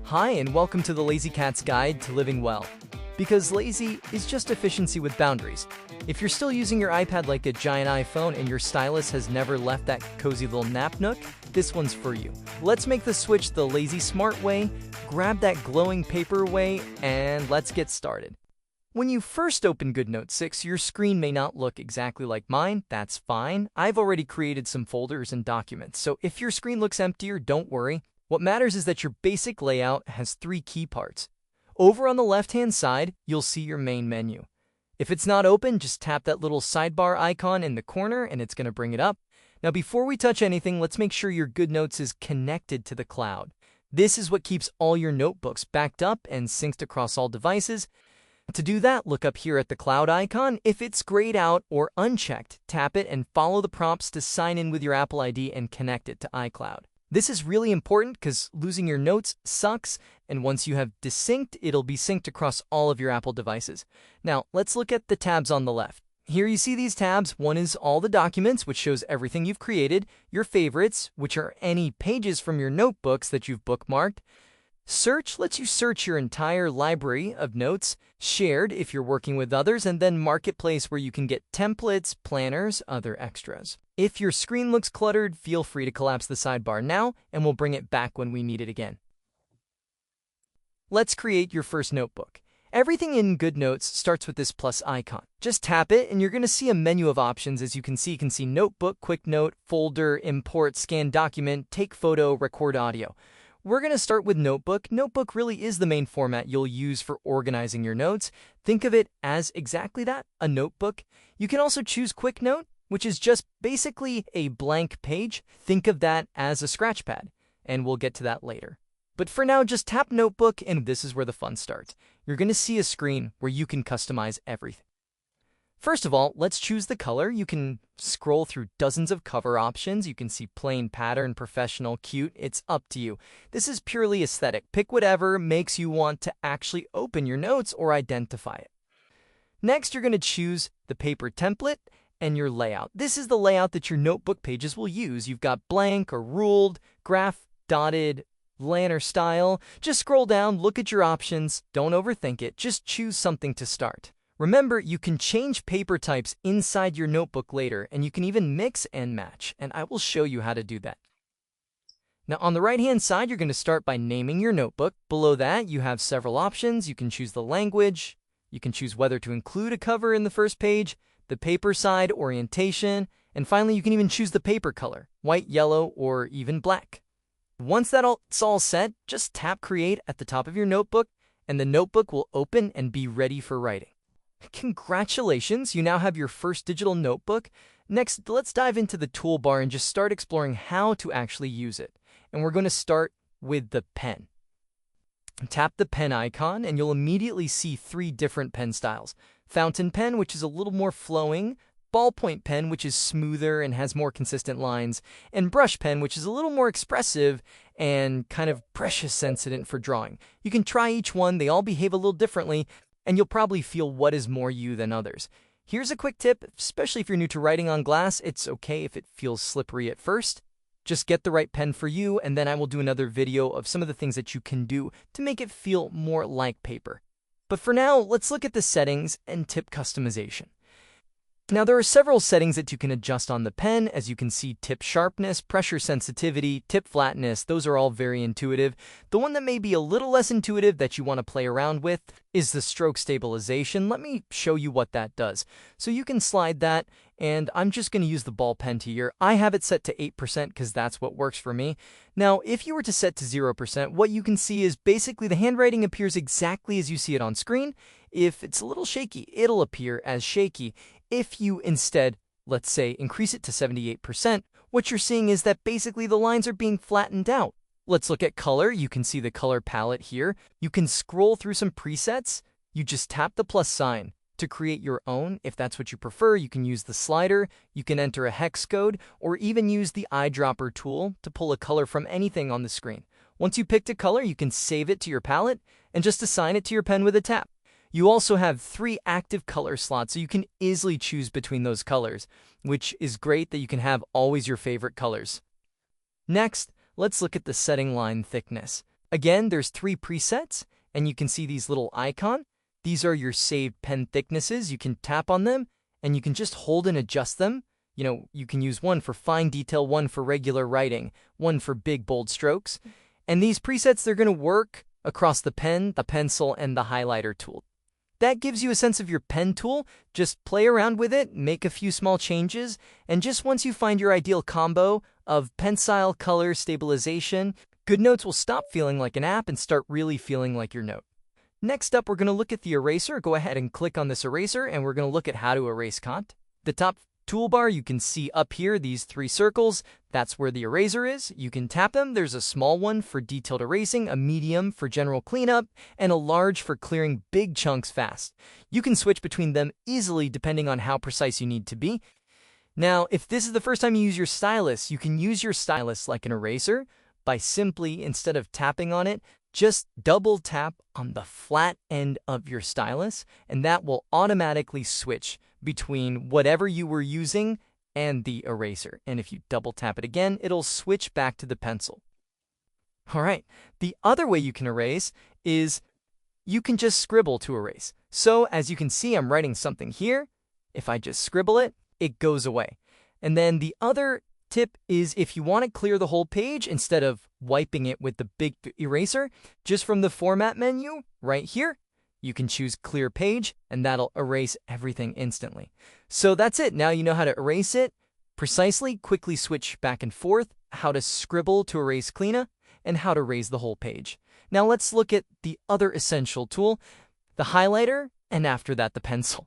Hi, and welcome to the Lazy Cat's Guide to Living Well. Because lazy is just efficiency with boundaries. If you're still using your iPad like a giant iPhone and your stylus has never left that cozy little nap nook, this one's for you. Let's make the switch the lazy smart way, grab that glowing paper way, and let's get started. When you first open GoodNotes 6, your screen may not look exactly like mine. That's fine. I've already created some folders and documents, so if your screen looks emptier, don't worry. What matters is that your basic layout has three key parts. Over on the left-hand side, you'll see your main menu. If it's not open, just tap that little sidebar icon in the corner and it's going to bring it up. Now, before we touch anything, let's make sure your GoodNotes is connected to the cloud. This is what keeps all your notebooks backed up and synced across all devices. To do that, look up here at the cloud icon. If it's grayed out or unchecked, tap it and follow the prompts to sign in with your Apple ID and connect it to iCloud. This is really important because losing your notes sucks, and once you have desynced, it'll be synced across all of your Apple devices. Now, let's look at the tabs on the left. Here you see these tabs. One is all the documents, which shows everything you've created, your favorites, which are any pages from your notebooks that you've bookmarked. Search lets you search your entire library of notes, shared if you're working with others, and then Marketplace where you can get templates, planners, other extras. If your screen looks cluttered, feel free to collapse the sidebar now, and we'll bring it back when we need it again. Let's create your first notebook. Everything in GoodNotes starts with this plus icon. Just tap it, and you're going to see a menu of options. As you can see Notebook, Quick Note, Folder, Import, Scan Document, Take Photo, Record Audio. We're going to start with Notebook. Notebook really is the main format you'll use for organizing your notes. Think of it as exactly that, a notebook. You can also choose Quick Note, which is just basically a blank page. Think of that as a scratch pad, and we'll get to that later. But for now, just tap Notebook, and this is where the fun starts. You're going to see a screen where you can customize everything. First of all, let's choose the color. You can scroll through dozens of cover options. You can see plain, pattern, professional, cute. It's up to you. This is purely aesthetic. Pick whatever makes you want to actually open your notes or identify it. Next, you're going to choose the paper template and your layout. This is the layout that your notebook pages will use. You've got blank or ruled, graph, dotted, lantern style. Just scroll down, look at your options. Don't overthink it. Just choose something to start. Remember, you can change paper types inside your notebook later, and you can even mix and match, and I will show you how to do that. Now, on the right-hand side, you're going to start by naming your notebook. Below that, you have several options. You can choose the language. You can choose whether to include a cover in the first page, the paper side orientation, and finally, you can even choose the paper color, white, yellow, or even black. Once that's all set, just tap Create at the top of your notebook, and the notebook will open and be ready for writing. Congratulations, you now have your first digital notebook. Next, let's dive into the toolbar and just start exploring how to actually use it. And we're going to start with the pen. Tap the pen icon and you'll immediately see three different pen styles. Fountain pen, which is a little more flowing, ballpoint pen, which is smoother and has more consistent lines, and brush pen, which is a little more expressive and kind of pressure sensitive for drawing. You can try each one, they all behave a little differently, and you'll probably feel what is more you than others. Here's a quick tip, especially if you're new to writing on glass, it's okay if it feels slippery at first. Just get the right pen for you, and then I will do another video of some of the things that you can do to make it feel more like paper. But for now, let's look at the settings and tip customization. Now, there are several settings that you can adjust on the pen. As you can see, tip sharpness, pressure sensitivity, tip flatness, those are all very intuitive. The one that may be a little less intuitive that you want to play around with is the stroke stabilization. Let me show you what that does. So you can slide that, and I'm just going to use the ball pen here. I have it set to 8% because that's what works for me. Now, if you were to set to 0%, what you can see is basically the handwriting appears exactly as you see it on screen. If it's a little shaky, it'll appear as shaky. If you instead, let's say, increase it to 78%, what you're seeing is that basically the lines are being flattened out. Let's look at color. You can see the color palette here. You can scroll through some presets. You just tap the plus sign to create your own. If that's what you prefer, you can use the slider. You can enter a hex code or even use the eyedropper tool to pull a color from anything on the screen. Once you picked a color, you can save it to your palette and just assign it to your pen with a tap. You also have 3 active color slots, so you can easily choose between those colors, which is great that you can have always your favorite colors. Next, let's look at the setting line thickness. Again, there's 3 presets, and you can see these little icons. These are your saved pen thicknesses. You can tap on them, and you can just hold and adjust them. You can use one for fine detail, one for regular writing, one for big, bold strokes. And these presets, they're going to work across the pen, the pencil, and the highlighter tool. That gives you a sense of your pen tool. Just play around with it, make a few small changes, and just once you find your ideal combo of pen style, color, stabilization, GoodNotes will stop feeling like an app and start really feeling like your note. Next up, we're going to look at the eraser. Go ahead and click on this eraser, and we're going to look at how to erase content. The top toolbar, you can see up here these 3 circles. That's where the eraser is. You can tap them. There's a small one for detailed erasing, a medium for general cleanup, and a large for clearing big chunks fast. You can switch between them easily depending on how precise you need to be. Now, if this is the first time you use your stylus, you can use your stylus like an eraser by simply, instead of tapping on it, just double tap on the flat end of your stylus, and that will automatically switch between whatever you were using and the eraser. And if you double tap it again, it'll switch back to the pencil. All right, the other way you can erase is you can just scribble to erase. So as you can see, I'm writing something here. If I just scribble it, it goes away. And then the other tip is if you want to clear the whole page, instead of wiping it with the big eraser, just from the format menu right here, you can choose clear page, and that'll erase everything instantly. So that's it. Now you know how to erase it precisely, quickly switch back and forth, how to scribble to erase cleaner, and how to erase the whole page. Now let's look at the other essential tool, the highlighter, and after that, the pencil.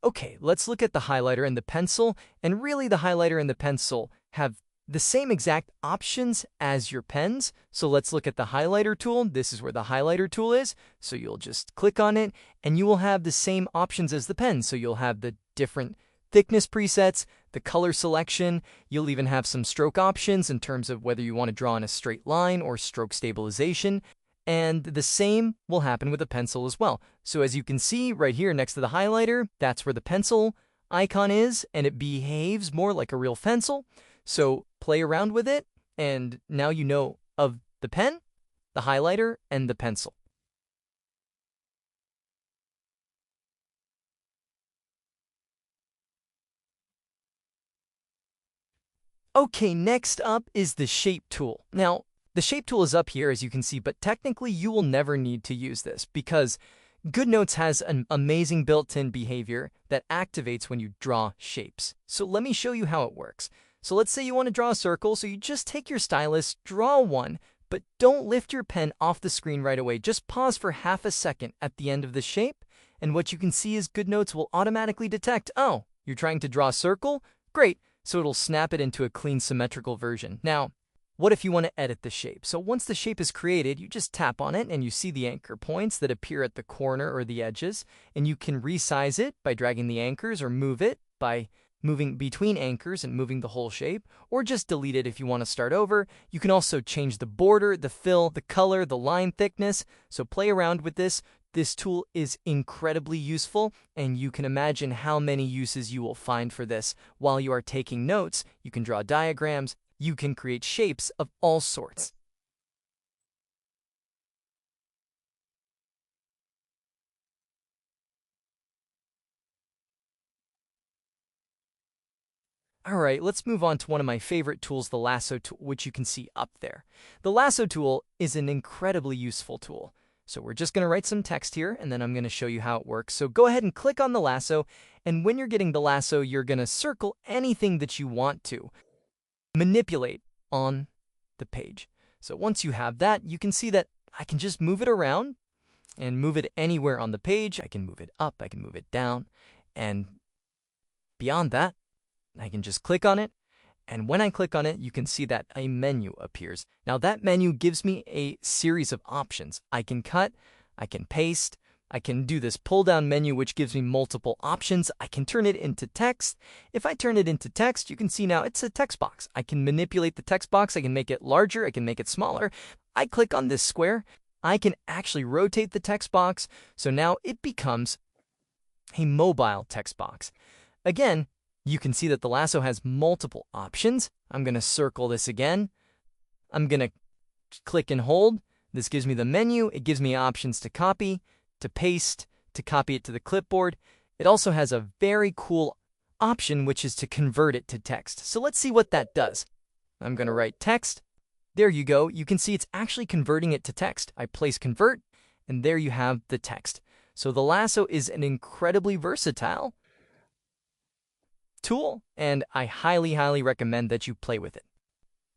Okay, let's look at the highlighter and the pencil, and really the highlighter and the pencil have the same exact options as your pens. So let's look at the highlighter tool. This is where the highlighter tool is. So you'll just click on it, and you will have the same options as the pen. So you'll have the different thickness presets, the color selection. You'll even have some stroke options in terms of whether you want to draw in a straight line or stroke stabilization. And the same will happen with a pencil as well. So as you can see right here next to the highlighter, that's where the pencil icon is, and it behaves more like a real pencil. So play around with it, and now you know of the pen, the highlighter, and the pencil. Okay, next up is the shape tool. Now, the shape tool is up here, as you can see, but technically you will never need to use this because GoodNotes has an amazing built-in behavior that activates when you draw shapes. So let me show you how it works. So let's say you want to draw a circle, so you just take your stylus, draw one, but don't lift your pen off the screen right away. Just pause for half a second at the end of the shape, and what you can see is GoodNotes will automatically detect, oh, you're trying to draw a circle? Great, so it'll snap it into a clean symmetrical version. Now, what if you want to edit the shape? So once the shape is created, you just tap on it and you see the anchor points that appear at the corner or the edges, and you can resize it by dragging the anchors or move it by moving between anchors and moving the whole shape, or just delete it if you want to start over. You can also change the border, the fill, the color, the line thickness, so play around with this. This tool is incredibly useful, and you can imagine how many uses you will find for this. While you are taking notes, you can draw diagrams, you can create shapes of all sorts. All right, let's move on to one of my favorite tools, the Lasso tool, which you can see up there. The Lasso tool is an incredibly useful tool. So we're just going to write some text here, and then I'm going to show you how it works. So go ahead and click on the lasso, and when you're getting the lasso, you're going to circle anything that you want to manipulate on the page. So once you have that, you can see that I can just move it around and move it anywhere on the page. I can move it up, I can move it down, and beyond that, I can just click on it. And when I click on it, you can see that a menu appears. Now that menu gives me a series of options. I can cut, I can paste, I can do this pull-down menu, which gives me multiple options. I can turn it into text. If I turn it into text, you can see now it's a text box. I can manipulate the text box. I can make it larger. I can make it smaller. I click on this square. I can actually rotate the text box. So now it becomes a mobile text box. Again, you can see that the lasso has multiple options. I'm going to circle this again. I'm going to click and hold. This gives me the menu. It gives me options to copy, to paste, to copy it to the clipboard. It also has a very cool option, which is to convert it to text. So let's see what that does. I'm going to write text. There you go. You can see it's actually converting it to text. I place convert, and there you have the text. So the Lasso is an incredibly versatile tool, and I highly recommend that you play with it.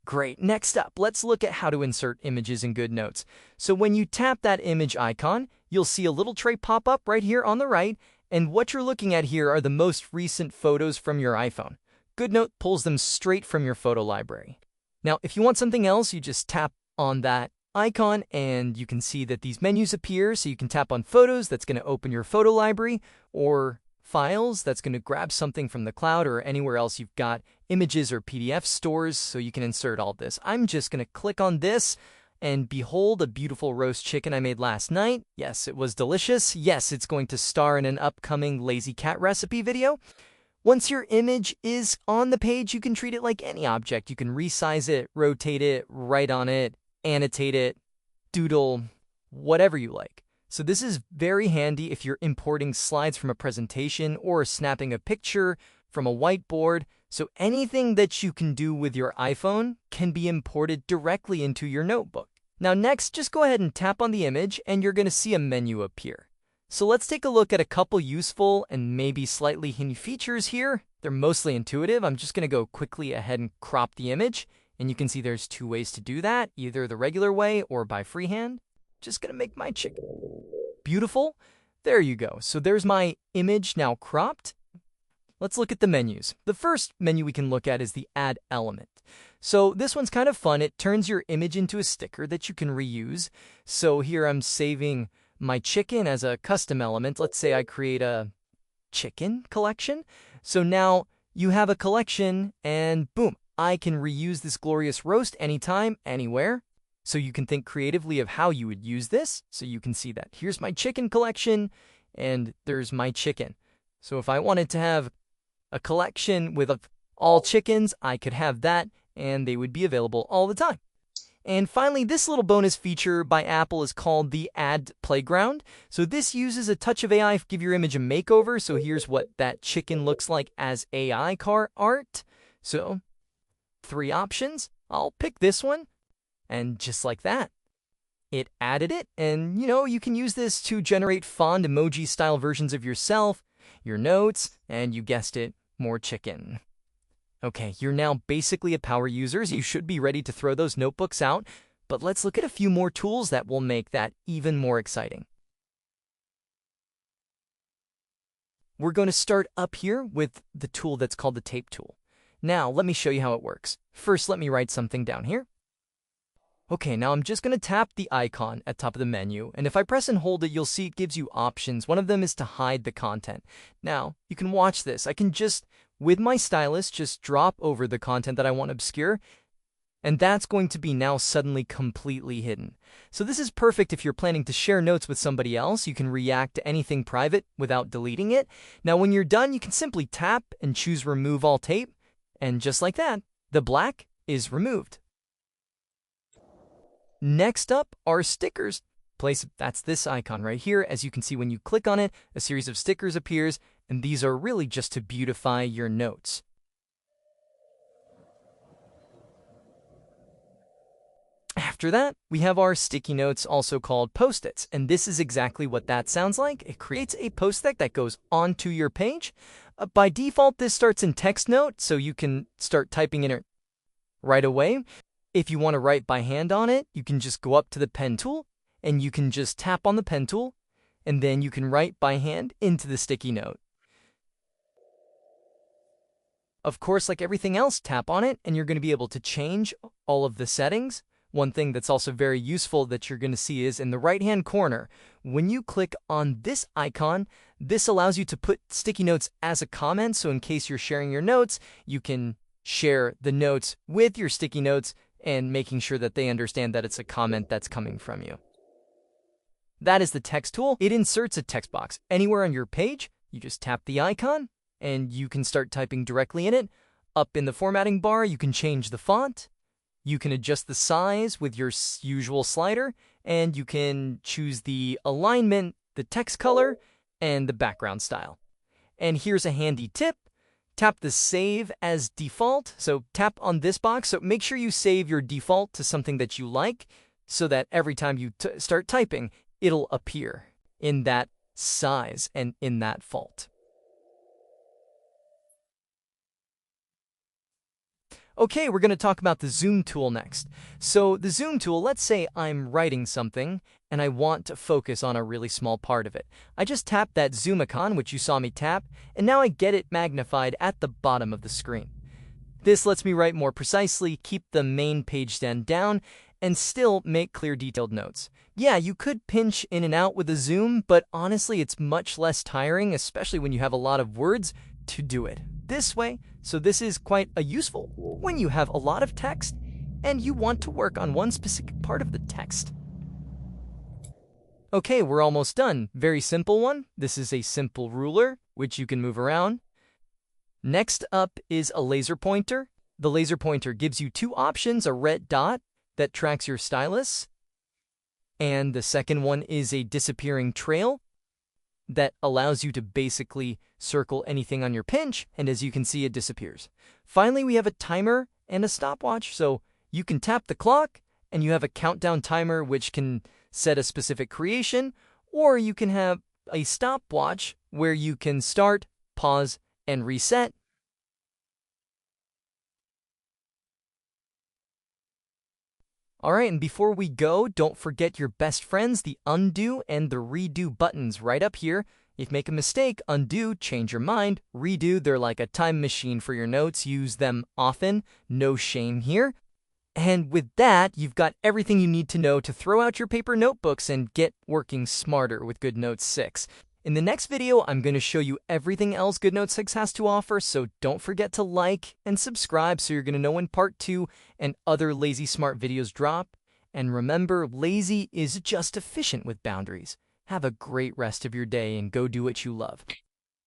Great. Next up, let's look at how to insert images in GoodNotes. So when you tap that image icon, you'll see a little tray pop up right here on the right, and what you're looking at here are the most recent photos from your iPhone. GoodNote pulls them straight from your photo library. Now, if you want something else, you just tap on that icon and you can see that these menus appear. So you can tap on Photos, that's going to open your photo library, or Files, that's going to grab something from the cloud or anywhere else you've got images or PDF stores, so you can insert all this. I'm just going to click on this, and behold, a beautiful roast chicken I made last night. Yes, it was delicious. Yes, it's going to star in an upcoming lazy cat recipe video. Once your image is on the page, you can treat it like any object. You can resize it, rotate it, write on it, annotate it, doodle, whatever you like. So this is very handy if you're importing slides from a presentation or snapping a picture from a whiteboard. So anything that you can do with your iPhone can be imported directly into your notebook. Now next, just go ahead and tap on the image and you're going to see a menu appear. So let's take a look at a couple useful and maybe slightly hidden features here. They're mostly intuitive. I'm just going to go quickly ahead and crop the image. And you can see there's two ways to do that, either the regular way or by freehand. Just going to make my chicken beautiful. There you go. So there's my image now cropped. Let's look at the menus. The first menu we can look at is the Add Element. So this one's kind of fun. It turns your image into a sticker that you can reuse. So here I'm saving my chicken as a custom element. Let's say I create a chicken collection. So now you have a collection and boom, I can reuse this glorious roast anytime, anywhere. So you can think creatively of how you would use this. So you can see that here's my chicken collection and there's my chicken. So if I wanted to have a collection with all chickens, I could have that and they would be available all the time. And finally, this little bonus feature by Apple is called the Add Playground. So this uses a touch of AI to give your image a makeover. So here's what that chicken looks like as AI car art. So 3 options. I'll pick this one. And just like that, it added it. And, you can use this to generate fond emoji-style versions of yourself, your notes, and you guessed it, more chicken. Okay, you're now basically a power user. You should be ready to throw those notebooks out. But let's look at a few more tools that will make that even more exciting. We're going to start up here with the tool that's called the Tape tool. Now, let me show you how it works. First, let me write something down here. Okay, now I'm just going to tap the icon at top of the menu, and if I press and hold it, you'll see it gives you options. One of them is to hide the content. Now, you can watch this. I can just, with my stylus, just drop over the content that I want to obscure, and that's going to be now suddenly completely hidden. So this is perfect if you're planning to share notes with somebody else. You can react to anything private without deleting it. Now, when you're done, you can simply tap and choose Remove All Tape, and just like that, the black is removed. Next up are stickers. That's this icon right here. As you can see, when you click on it, a series of stickers appears, and these are really just to beautify your notes. After that, we have our sticky notes, also called Post-its, and this is exactly what that sounds like. It creates a Post-it that goes onto your page. By default, this starts in text note, so you can start typing in it right away. If you want to write by hand on it, you can just go up to the pen tool and you can just tap on the pen tool and then you can write by hand into the sticky note. Of course, like everything else, tap on it and you're going to be able to change all of the settings. One thing that's also very useful that you're going to see is in the right-hand corner, when you click on this icon, this allows you to put sticky notes as a comment. So in case you're sharing your notes, you can share the notes with your sticky notes and making sure that they understand that it's a comment that's coming from you. That is the text tool. It inserts a text box anywhere on your page. You just tap the icon and you can start typing directly in it. Up in the formatting bar, you can change the font. You can adjust the size with your usual slider, and you can choose the alignment, the text color, and the background style. And here's a handy tip. Tap the Save as Default. So tap on this box. So make sure you save your default to something that you like so that every time you start typing, it'll appear in that size and in that font. Okay, we're going to talk about the zoom tool next. So the zoom tool, let's say I'm writing something and I want to focus on a really small part of it. I just tap that zoom icon, which you saw me tap, and now I get it magnified at the bottom of the screen. This lets me write more precisely, keep the main page stand down, and still make clear detailed notes. Yeah, you could pinch in and out with a zoom, but honestly, it's much less tiring, especially when you have a lot of words, to do it this way. So this is quite useful when you have a lot of text and you want to work on one specific part of the text. Okay, we're almost done. Very simple one. This is a simple ruler, which you can move around. Next up is a laser pointer. The laser pointer gives you two options, a red dot that tracks your stylus, and the second one is a disappearing trail that allows you to basically circle anything on your pinch, and as you can see, it disappears. Finally, we have a timer and a stopwatch, so you can tap the clock, and you have a countdown timer which can set a specific creation, or you can have a stopwatch where you can start, pause, and reset. All right, and before we go, don't forget your best friends, the undo and the redo buttons right up here. If you make a mistake, undo, change your mind, redo, they're like a time machine for your notes. Use them often, no shame here. And with that, you've got everything you need to know to throw out your paper notebooks and get working smarter with GoodNotes 6. In the next video, I'm going to show you everything else GoodNotes 6 has to offer, so don't forget to like and subscribe so you're going to know when Part 2 and other Lazy Smart videos drop. And remember, lazy is just efficient with boundaries. Have a great rest of your day and go do what you love.